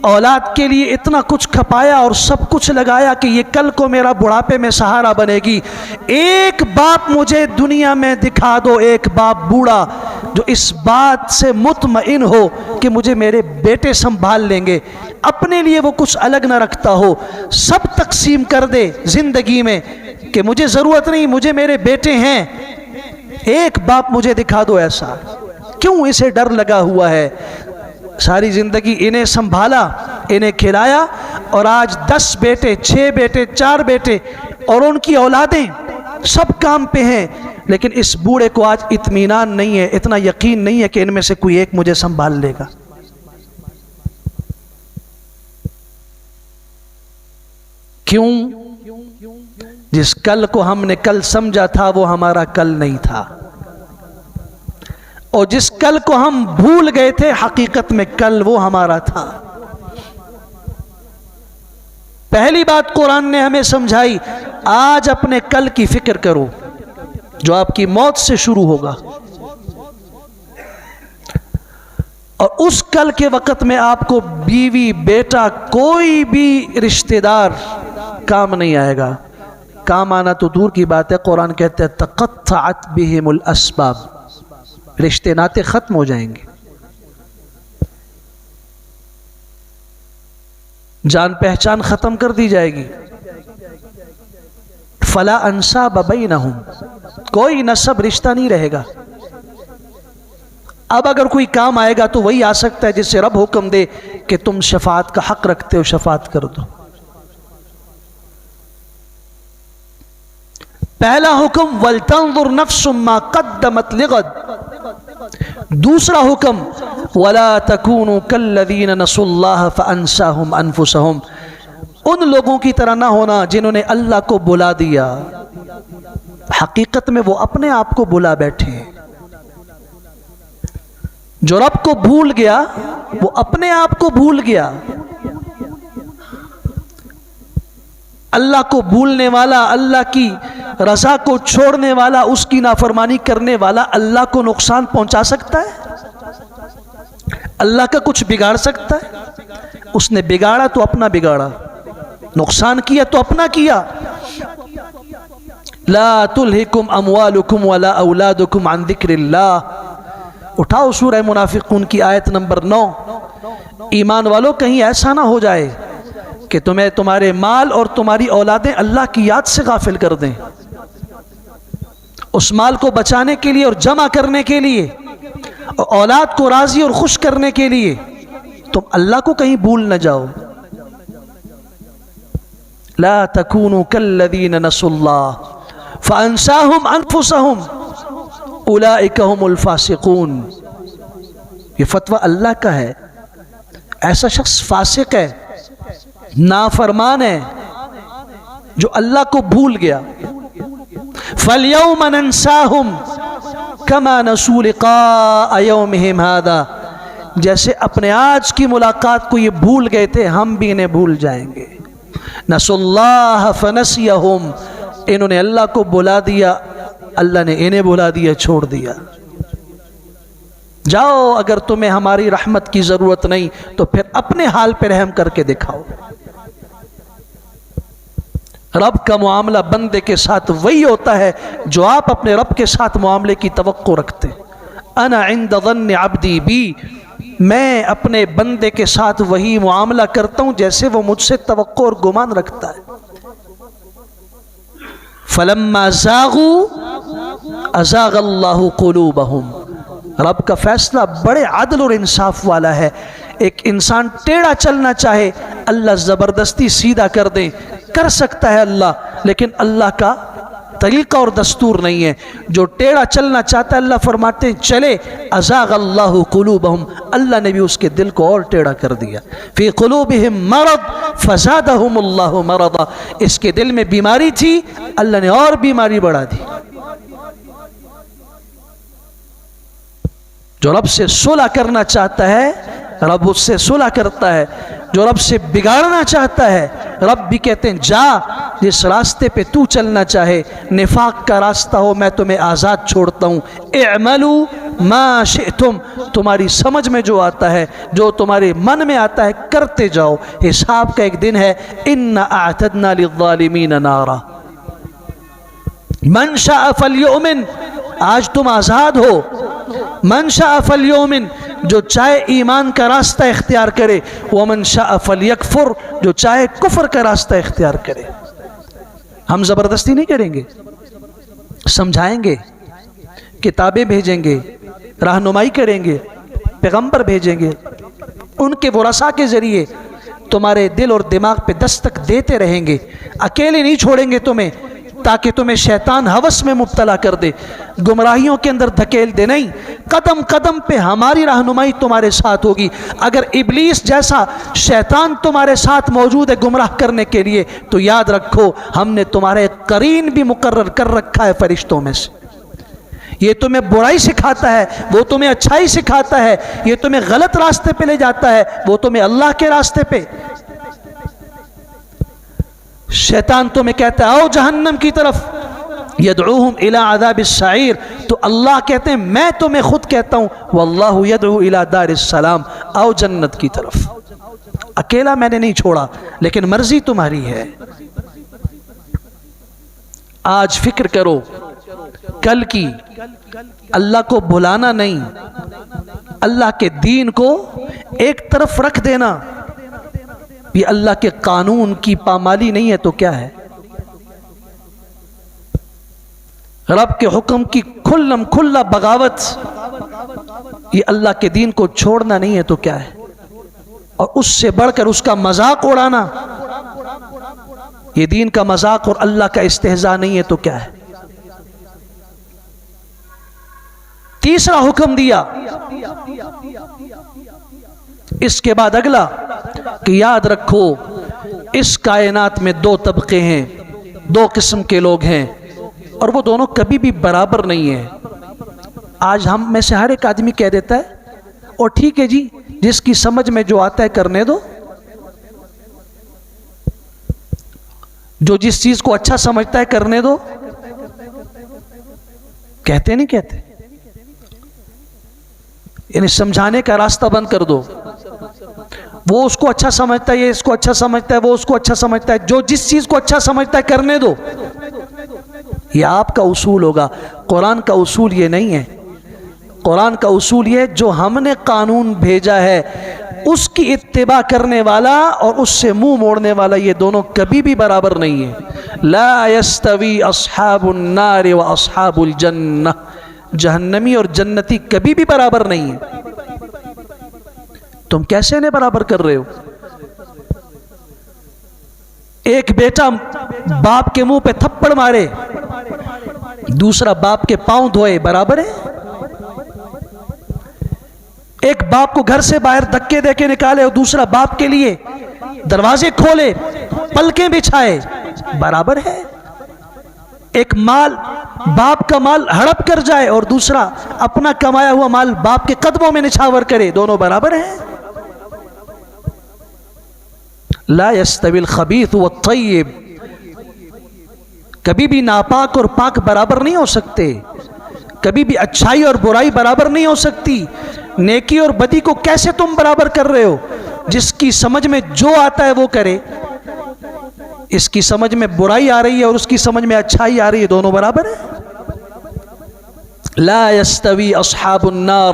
Speaker 1: اولاد کے لیے اتنا کچھ کھپایا اور سب کچھ لگایا کہ یہ کل کو میرا بڑھاپے میں سہارا بنے گی، ایک باپ مجھے دنیا میں دکھا دو، ایک باپ بوڑھا جو اس بات سے مطمئن ہو کہ مجھے میرے بیٹے سنبھال لیں گے، اپنے لیے وہ کچھ الگ نہ رکھتا ہو، سب تقسیم کر دے زندگی میں کہ مجھے ضرورت نہیں، مجھے میرے بیٹے ہیں، ایک باپ مجھے دکھا دو ایسا۔ کیوں اسے ڈر لگا ہوا ہے؟ ساری زندگی انہیں سنبھالا، انہیں کھلایا، اور آج 10 بیٹے، 6 بیٹے، 4 بیٹے اور ان کی اولادیں سب کام پہ ہیں، لیکن اس بوڑھے کو آج اطمینان نہیں ہے، اتنا یقین نہیں ہے کہ ان میں سے کوئی ایک مجھے سنبھال لے گا۔ کیوں؟ جس کل کو ہم نے کل سمجھا تھا وہ ہمارا کل نہیں تھا، اور جس کل کو ہم بھول گئے تھے حقیقت میں کل وہ ہمارا تھا۔ پہلی بات قرآن نے ہمیں سمجھائی، آج اپنے کل کی فکر کرو جو آپ کی موت سے شروع ہوگا، اور اس کل کے وقت میں آپ کو بیوی بیٹا کوئی بھی رشتہ دار کام نہیں آئے گا۔ کام آنا تو دور کی بات ہے، قرآن کہتے ہیں تقطعت بہم الاسباب، رشتے ناتے ختم ہو جائیں گے، جان پہچان ختم کر دی جائے گی۔ فلا انساب بینہم، کوئی نسب رشتہ نہیں رہے گا۔ اب اگر کوئی کام آئے گا تو وہی آ سکتا ہے جس سے رب حکم دے کہ تم شفاعت کا حق رکھتے ہو، شفاعت کر دو۔ پہلا حکم وَلْتَنظُرْ نَفْسٌ مَا قَدَّمَتْ لِغَدٍ، دوسرا حکم وَلَا تَكُونُوا كَالَّذِينَ نَسُوا اللَّهَ فَأَنْسَاهُمْ أَنفُسَهُمْ، ان لوگوں کی طرح نہ ہونا جنہوں نے اللہ کو بلا دیا، حقیقت میں وہ اپنے آپ کو بلا بیٹھے ہیں۔ جو رب کو بھول گیا وہ اپنے آپ کو بھول گیا۔ اللہ کو بھولنے والا، اللہ کی رضا کو چھوڑنے والا، اس کی نافرمانی کرنے والا اللہ کو نقصان پہنچا سکتا ہے؟ اللہ کا کچھ بگاڑ سکتا ہے؟ اس نے بگاڑا تو اپنا بگاڑا، نقصان کیا تو اپنا کیا۔ لا تلہکم اموالکم ولا اولادکم عن ذکر اللہ، اٹھاؤ سورہ منافقون کی آیت نمبر 9۔ ایمان والو کہیں ایسا نہ ہو جائے کہ تمہیں تمہارے مال اور تمہاری اولادیں اللہ کی یاد سے غافل کر دیں۔ اس مال کو بچانے کے لیے اور جمع کرنے کے لیے اور اولاد کو راضی اور خوش کرنے کے لیے تم اللہ کو کہیں بھول نہ جاؤ۔ لا تکونوا کالذین نسوا اللہ فانساہم انفسہم اولئک هم الفاسقون، یہ فتویٰ اللہ کا ہے۔ ایسا شخص فاسق ہے، نافرمان ہے جو اللہ کو بھول گیا۔ فَالْيَوْمَ نَنْسَاهُمْ كَمَا نَسُوا لِقَاءَ يَوْمِهِمْ هَذَا، جیسے اپنے آج کی ملاقات کو یہ بھول گئے تھے ہم بھی انہیں بھول جائیں گے۔ نَسُوا اللَّهَ فَنَسِيَهُمْ، انہوں نے اللہ کو بلا دیا، اللہ نے انہیں بلا دیا، چھوڑ دیا۔ جاؤ، اگر تمہیں ہماری رحمت کی ضرورت نہیں تو پھر اپنے حال پہ رحم کر کے دکھاؤ۔ رب کا معاملہ بندے کے ساتھ وہی ہوتا ہے جو آپ اپنے رب کے ساتھ معاملے کی توقع رکھتے ہیں۔ انا عند ظن عبدی بی، میں اپنے بندے کے ساتھ وہی معاملہ کرتا ہوں جیسے وہ مجھ سے توقع اور گمان رکھتا ہے۔ فلما زاغوا ازاغ اللہ قلوبہم، رب کا فیصلہ بڑے عدل اور انصاف والا ہے۔ ایک انسان ٹیڑھا چلنا چاہے اللہ زبردستی سیدھا کر دیں، کر سکتا ہے اللہ، لیکن اللہ کا طریقہ اور دستور نہیں ہے۔ جو ٹیڑھا چلنا چاہتا ہے اللہ فرماتے ہیں چلے، ازاغ اللہ قلوبہم، اللہ نے بھی اس کے دل کو اور ٹیڑھا کر دیا۔ فی قلوبہم مرض فزادہم اللہ مرضا، اس کے دل میں بیماری تھی، اللہ نے اور بیماری بڑھا دی۔ جو رب سے صلح کرنا چاہتا ہے رب اس سے صلح کرتا ہے، جو رب سے بگاڑنا چاہتا ہے رب بھی کہتے ہیں جا، جس راستے پہ تو چلنا چاہے، نفاق کا راستہ ہو میں تمہیں آزاد چھوڑتا ہوں۔ اعملوا ما شئتم، تمہاری سمجھ میں جو آتا ہے، جو تمہارے من میں آتا ہے کرتے جاؤ، حساب کا ایک دن ہے۔ انا اعتدنا للظالمین نارا من شاء فلیؤمن، آج تم آزاد ہو۔ من شاء فلیؤمن، جو چاہے ایمان کا راستہ اختیار کرے، ومن شاء فلیکفر، جو چاہے کفر کا راستہ اختیار کرے۔ ہم زبردستی نہیں کریں گے، سمجھائیں گے، کتابیں بھیجیں گے، رہنمائی کریں گے، پیغمبر بھیجیں گے، ان کے ورثاء کے ذریعے تمہارے دل اور دماغ پہ دستک دیتے رہیں گے، اکیلے نہیں چھوڑیں گے تمہیں۔ تاکہ تمہیں شیطان ہوس میں مبتلا کر دے، گمراہیوں کے اندر دھکیل دے، نہیں، قدم قدم پہ ہماری رہنمائی تمہارے ساتھ ہوگی۔ اگر ابلیس جیسا شیطان تمہارے ساتھ موجود ہے گمراہ کرنے کے لیے تو یاد رکھو ہم نے تمہارے قرین بھی مقرر کر رکھا ہے فرشتوں میں سے، یہ تمہیں برائی سکھاتا ہے، وہ تمہیں اچھائی سکھاتا ہے، یہ تمہیں غلط راستے پہ لے جاتا ہے، وہ تمہیں اللہ کے راستے پہ۔ شیطان تمہیں کہتا ہے آؤ جہنم کی طرف، یدعوہم الی عذاب السعیر، تو اللہ کہتے ہیں میں تمہیں خود کہتا ہوں واللہ یدعو الی دار السلام، آؤ جنت کی طرف، اکیلا میں نے نہیں چھوڑا لیکن مرضی تمہاری ہے۔ آج فکر کرو کل کی، اللہ کو بھلانا نہیں، اللہ کے دین کو ایک طرف رکھ دینا، یہ اللہ کے قانون کی پامالی نہیں ہے تو کیا ہے؟ رب کے حکم کی کھلم کھلا بغاوت، یہ اللہ کے دین کو چھوڑنا نہیں ہے تو کیا ہے؟ اور اس سے بڑھ کر اس کا مذاق اڑانا، یہ دین کا مذاق اور اللہ کا استہزاء نہیں ہے تو کیا ہے؟ تیسرا حکم دیا، اس کے بعد اگلا کہ یاد رکھو اس کائنات میں دو طبقے ہیں، دو قسم کے لوگ ہیں اور وہ دونوں کبھی بھی برابر نہیں ہیں۔ آج ہم میں سے ہر ایک آدمی کہہ دیتا ہے اور ٹھیک ہے جی جس کی سمجھ میں جو آتا ہے کرنے دو، جو جس چیز کو اچھا سمجھتا ہے کرنے دو، کہتے نہیں کہتے؟ یعنی سمجھانے کا راستہ بند کر دو، وہ اس کو اچھا سمجھتا ہے، یہ اس کو اچھا سمجھتا ہے، وہ اس کو اچھا سمجھتا ہے، جو جس چیز کو اچھا سمجھتا ہے کرنے دو، یہ آپ کا اصول ہوگا۔ قرآن کا اصول یہ نہیں ہے، قرآن کا اصول یہ ہے جو ہم نے قانون بھیجا ہے اس کی اتباع کرنے والا اور اس سے منہ موڑنے والا، یہ دونوں کبھی بھی برابر نہیں ہیں۔ لا یستوی اصحاب النار و اصحاب الجنہ، جہنمی اور جنتی کبھی بھی برابر نہیں ہیں۔ تم کیسے انہیں برابر کر رہے ہو؟ ایک بیٹا باپ کے منہ پہ تھپڑ مارے، دوسرا باپ کے پاؤں دھوئے، برابر ہے؟ ایک باپ کو گھر سے باہر دھکے دے کے نکالے اور دوسرا باپ کے لیے دروازے کھولے، پلکیں بچھائے، برابر ہے؟ ایک مال باپ کا مال ہڑپ کر جائے اور دوسرا اپنا کمایا ہوا مال باپ کے قدموں میں نچھاور کرے، دونوں برابر ہیں؟ لا یستوی الخبیث والطیب، کبھی بھی ناپاک اور پاک برابر نہیں ہو سکتے، کبھی بھی اچھائی اور برائی برابر نہیں ہو سکتی۔ نیکی اور بدی کو کیسے تم برابر کر رہے ہو؟ جس کی سمجھ میں جو آتا ہے وہ کرے، اس کی سمجھ میں برائی آ رہی ہے اور اس کی سمجھ میں اچھائی آ رہی ہے، دونوں برابر ہیں؟ لا یستوی اصحاب النار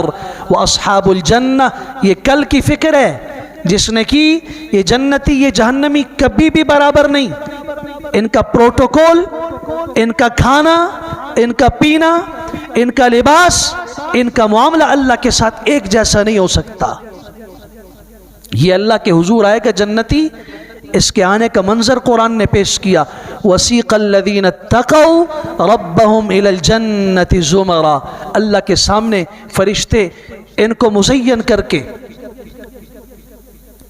Speaker 1: و اصحاب الجنہ، یہ کل کی فکر ہے جس نے کی، یہ جنتی یہ جہنمی کبھی بھی برابر نہیں۔ ان کا پروٹوکول، ان کا کھانا، ان کا پینا، ان کا لباس، ان کا معاملہ اللہ کے ساتھ ایک جیسا نہیں ہو سکتا۔ یہ اللہ کے حضور آئے گا جنتی، اس کے آنے کا منظر قرآن نے پیش کیا، وَسِيقَ الَّذِينَ اتَّقَوْا رَبَّهُمْ إِلَى الْجَنَّةِ زُمَرًا، اللہ کے سامنے فرشتے ان کو مزین کر کے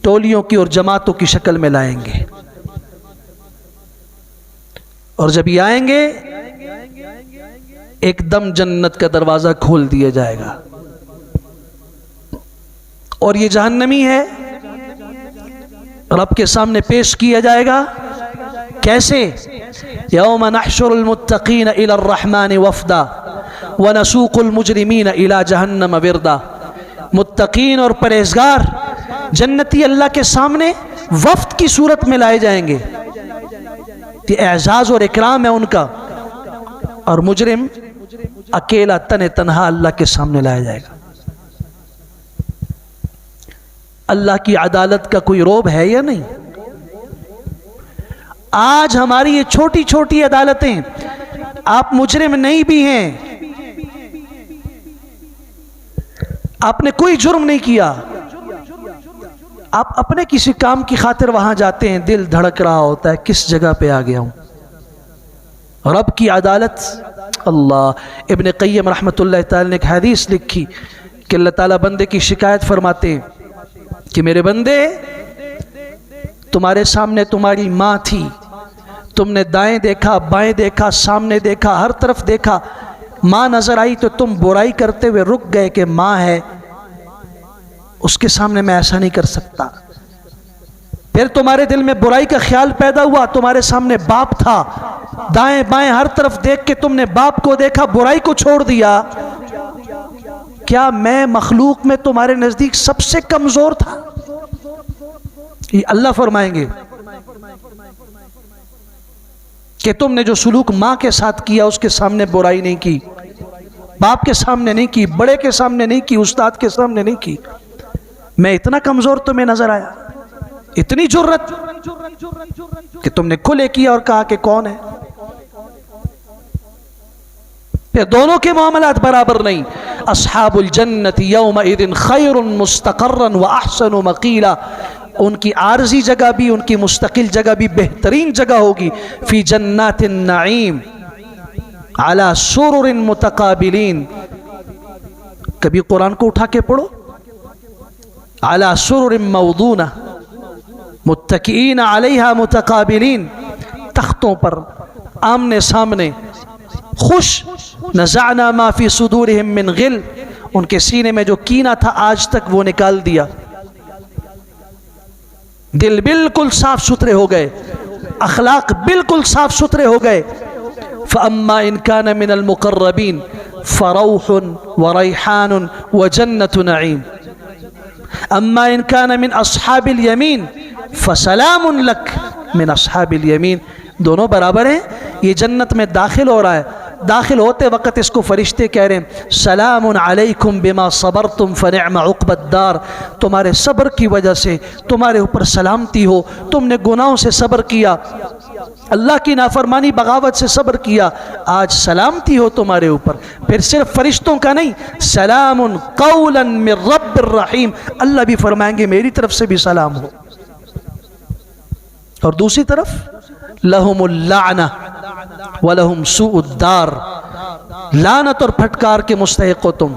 Speaker 1: ٹولیوں کی اور جماعتوں کی شکل میں لائیں گے، اور جب یہ آئیں گے ایک دم جنت کا دروازہ کھول دیا جائے گا، اور یہ جہنمی ہے رب کے سامنے پیش کیا جائے گا۔ کیسے؟ یوم نحشر المتقین الی الرحمن وفدا ونسوق المجرمین الی جہنم وردا، متقین اور پرہیزگار جنتی اللہ کے سامنے وفد کی صورت میں لائے جائیں گے، یہ اعزاز اور اکرام ہے ان کا، اور مجرم اکیلا تنہا اللہ کے سامنے لایا جائے گا۔ اللہ کی عدالت کا کوئی روب ہے یا نہیں؟ آج ہماری یہ چھوٹی چھوٹی عدالتیں، آپ مجرم نہیں بھی ہیں، آپ نے کوئی جرم نہیں کیا، آپ اپنے کسی کام کی خاطر وہاں جاتے ہیں، دل دھڑک رہا ہوتا ہے کس جگہ پہ آ گیا ہوں، رب کی عدالت. اللہ. ابن قیم رحمۃ اللہ تعالی نے ایک حدیث لکھی کہ اللہ تعالیٰ بندے کی شکایت فرماتے ہیں کہ میرے بندے، تمہارے سامنے تمہاری ماں تھی، تم نے دائیں دیکھا، بائیں دیکھا، سامنے دیکھا، ہر طرف دیکھا، ماں نظر آئی تو تم برائی کرتے ہوئے رک گئے کہ ماں ہے، اس کے سامنے میں ایسا نہیں کر سکتا. پھر تمہارے دل میں برائی کا خیال پیدا ہوا، تمہارے سامنے باپ تھا، دائیں بائیں ہر طرف دیکھ کے تم نے باپ کو دیکھا، برائی کو چھوڑ دیا. کیا میں مخلوق میں تمہارے نزدیک سب سے کمزور تھا؟ یہ اللہ فرمائیں گے کہ تم نے جو سلوک ماں کے ساتھ کیا اس کے سامنے برائی نہیں کی، باپ کے سامنے نہیں کی، بڑے کے سامنے نہیں کی، استاد کے سامنے نہیں کی. میں اتنا کمزور تمہیں نظر آیا؟ اتنی جرت کہ تم نے کھلے کیا اور کہا کہ کون ہے؟ پھر دونوں کے معاملات برابر نہیں. اصحاب الجنت یومئذ خیر مستقرا واحسن مقیلا، ان کی عارضی جگہ بھی، ان کی مستقل جگہ بھی بہترین جگہ ہوگی. فی جنات النعیم علی سرر متقابلین. کبھی قرآن کو اٹھا کے پڑھو. علی سرر موضونہ متکئین علیہا متقابلین، تختوں پر آمنے سامنے، خوش. نزعنا ما فی صدورہم من غل، ان کے سینے میں جو کینہ تھا آج تک وہ نکال دیا. دل بالکل صاف ستھرے ہو گئے، اخلاق بالکل صاف ستھرے ہو گئے. فَأَمَّا إِن كَانَ مِنَ الْمُقَرَّبِينَ فَرَوْحٌ وَرَيْحَانٌ وَجَنَّةُ نَعِيمٍ. اما ان کان من اصحاب الیمین فسلام لک من اصحاب الیمین. دونوں برابر ہیں. یہ جنت میں داخل ہو رہا ہے، داخل ہوتے وقت اس کو فرشتے کہہ رہے ہیں سلام علیکم بما صبرتم فنعم عقبى الدار. تمہارے صبر کی وجہ سے تمہارے اوپر سلامتی ہو، تم نے گناہوں سے صبر کیا، اللہ کی نافرمانی بغاوت سے صبر کیا، آج سلامتی ہو تمہارے اوپر. پھر صرف فرشتوں کا نہیں، سلام قولا من رب الرحیم، اللہ بھی فرمائیں گے میری طرف سے بھی سلام ہو. اور دوسری طرف لہم اللعنہ ولہم سوء الدار، لعنت اور پھٹکار کے مستحق ہو تم،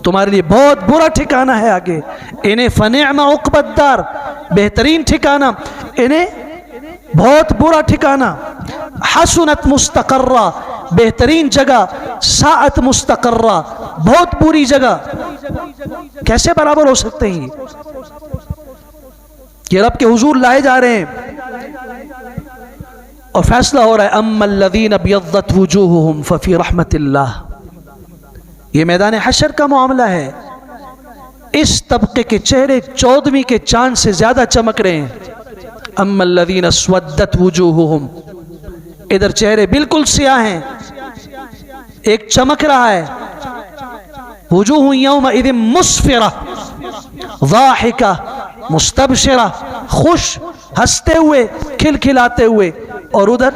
Speaker 1: تمہارے لیے بہت برا ٹھکانہ ہے آگے. انہیں فنعم عقبى الدار، بہترین ٹھکانہ، انہیں بہت برا ٹھکانہ. حسنت مستقرہ، بہترین جگہ. ساعت مستقرہ، بہت بری جگہ. کیسے برابر ہو سکتے ہیں یہ رب کے حضور لائے جا رہے ہیں اور فیصلہ ہو رہا ہے اما الذین ابیضت وجوہہم ففی رحمت اللہ. یہ میدان حشر کا معاملہ ہے. اس طبقے کے چہرے 14ویں کے چاند سے زیادہ چمک رہے ہیں. اما الذین اسودت وجوہہم، ادھر چہرے بالکل سیاہ ہیں، ایک چمک رہا ہے. وجوہ یومئذ مسفرہ ضاحکہ مستبشرہ، خوش، ہنستے ہوئے، کھلکھلاتے ہوئے. اور ادھر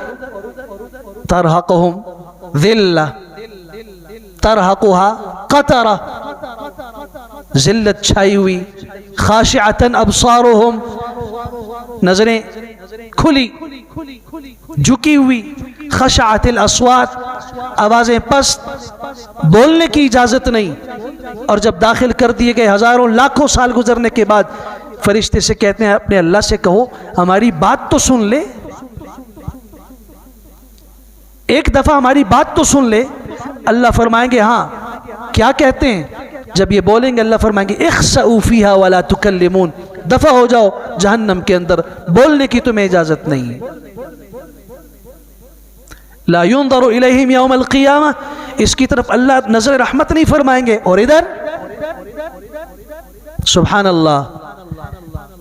Speaker 1: ترہقہم ذلہ ترہقہا قطرہ، ذلت چھائی ہوئی. خاشعۃ ابصارہم، نظریں کھلی جھکی ہوئی. خشعت الاصوات، آوازیں پست، بولنے کی اجازت نہیں. اور جب داخل کر دیے گئے ہزاروں لاکھوں سال گزرنے کے بعد فرشتے سے کہتے ہیں اپنے اللہ سے کہو ہماری بات تو سن لے، ایک دفعہ ہماری بات تو سن لے. اللہ فرمائیں گے ہاں. کیا کہتے ہیں جب یہ بولیں گے؟ اللہ فرمائیں گے اخسئوا فیہا ولا تکلمون، دفع ہو جاؤ جہنم کے اندر، بولنے کی تمہیں اجازت نہیں. لا ينظر الیہم یوم القیامہ، اس کی طرف اللہ نظر رحمت نہیں فرمائیں گے. اور ادھر سبحان اللہ،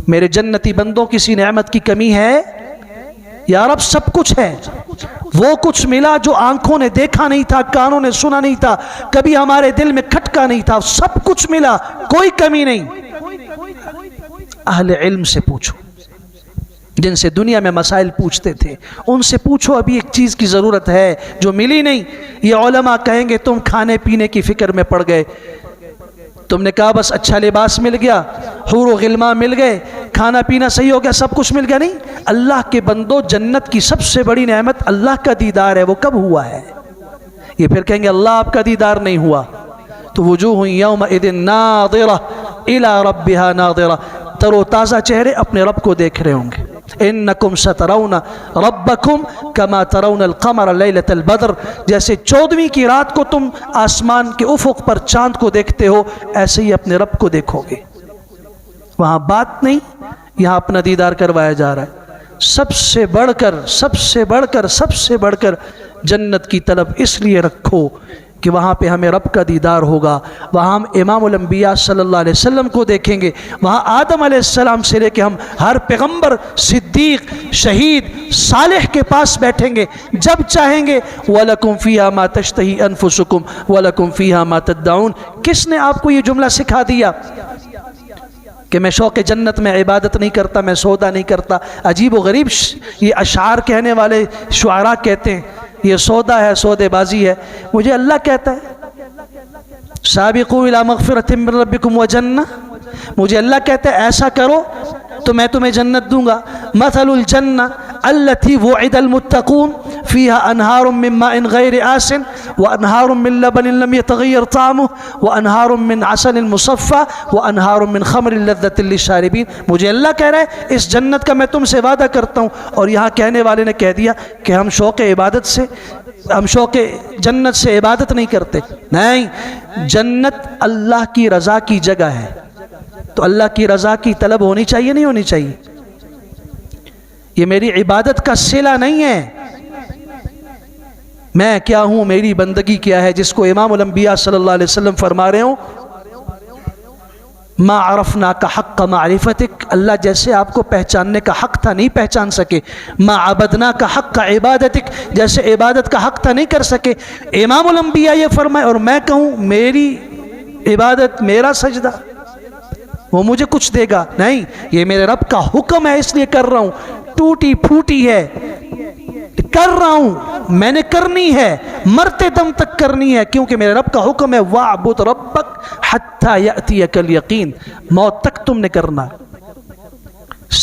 Speaker 1: میرے جنتی بندوں کسی نعمت کی کمی ہے؟ یا رب سب کچھ ہے. وہ کچھ ملا جو آنکھوں نے دیکھا نہیں تھا، کانوں نے سنا نہیں تھا، کبھی ہمارے دل میں کھٹکا نہیں تھا، سب کچھ ملا، کوئی کمی نہیں. اہل علم سے پوچھو، جن سے دنیا میں مسائل پوچھتے تھے ان سے پوچھو ابھی ایک چیز کی ضرورت ہے جو ملی نہیں. یہ علماء کہیں گے تم کھانے پینے کی فکر میں پڑ گئے، تم نے کہا بس اچھا لباس مل گیا، حور و غلمان مل گئے، کھانا پینا صحیح ہو گیا، سب کچھ مل گیا، نہیں۔ اللہ کے بندو، جنت کی سب سے بڑی نعمت اللہ کا دیدار ہے، وہ کب ہوا ہے؟ یہ پھر کہیں گے اللہ آپ کا دیدار نہیں ہوا، تو وجوہ یومئذ ناظرہ الی ربہا ناظرہ، تر و تازہ چہرے اپنے رب کو دیکھ رہے ہوں گے۔ انکم سترون ربکم کما ترون القمر لیلۃ البدر، جیسے 14ویں کی رات کو تم آسمان کے افق پر چاند کو دیکھتے ہو، ایسے ہی اپنے رب کو دیکھو گے۔ وہاں بات نہیں، یہاں اپنا دیدار کروایا جا رہا ہے۔ سب سے بڑھ کر جنت کی طلب اس لیے رکھو کہ وہاں پہ ہمیں رب کا دیدار ہوگا، وہاں ہم امام الانبیاء صلی اللہ علیہ وسلم کو دیکھیں گے، وہاں آدم علیہ السلام سے لے کے ہم ہر پیغمبر، صدیق، شہید، صالح کے پاس بیٹھیں گے جب چاہیں گے۔ وَلَكُمْ فِيهَا مَا تَشْتَهِي أَنفُسُكُمْ وَلَكُمْ فِيهَا مَا تَدَّعُونَ۔ کس نے آپ کو یہ جملہ سکھا دیا کہ میں شوق جنت میں عبادت نہیں کرتا، میں سودا نہیں کرتا؟ عجیب و غریب یہ اشعار کہنے والے شعراء کہتے ہیں یہ سودا ہے، سودے بازی ہے۔ مجھے اللہ کہتا ہے سابقوا الی مغفرۃ من ربکم وجنہ، مجھے اللہ کہتا ہے ایسا کرو تو میں تمہیں جنت دوں گا۔ مثل الجنہ التی وعد المتقون فيها انہار من ماء غیر آسن وانہار من لبن لم يتغیر طعمه وانہار من عسل مصفى وانہار من خمر لذۃ للشاربین۔ مجھے اللہ کہہ رہا ہے اس جنت کا میں تم سے وعدہ کرتا ہوں، اور یہاں کہنے والے نے کہہ دیا کہ ہم شوق عبادت سے، ہم شوق جنت سے عبادت نہیں کرتے۔ نہیں، جنت اللہ کی رضا کی جگہ ہے، تو اللہ کی رضا کی طلب ہونی چاہیے نہیں ہونی چاہیے؟ یہ میری عبادت کا صلہ نہیں ہے، میں کیا ہوں، میری بندگی کیا ہے، جس کو امام الانبیاء صلی اللہ علیہ وسلم فرما رہے ہوں ما عرفناک حق معرفتک، اللہ جیسے آپ کو پہچاننے کا حق تھا نہیں پہچان سکے، ما عبدناک حق عبادتک، جیسے عبادت کا حق تھا نہیں کر سکے۔ امام الانبیاء یہ فرمائے اور میں کہوں میری عبادت، میرا سجدہ وہ مجھے کچھ دے گا؟ نہیں، یہ میرے رب کا حکم ہے اس لیے کر رہا ہوں، ٹوٹی پھوٹی ہے کر رہا ہوں، میں نے کرنی ہے، مرتے دم تک کرنی ہے، کیونکہ میرے رب کا حکم ہے وَاعْبُدْ رَبَّكَ حَتَّى يَأْتِيَكَ الْيَقِينُ، موت تک تم نے کرنا۔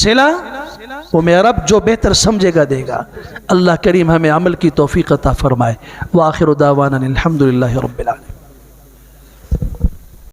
Speaker 1: صلہ وہ میرا رب جو بہتر سمجھے گا دے گا۔ اللہ کریم ہمیں عمل کی توفیق عطا فرمائے۔ وآخر دعوانا الحمدللہ رب العالمین۔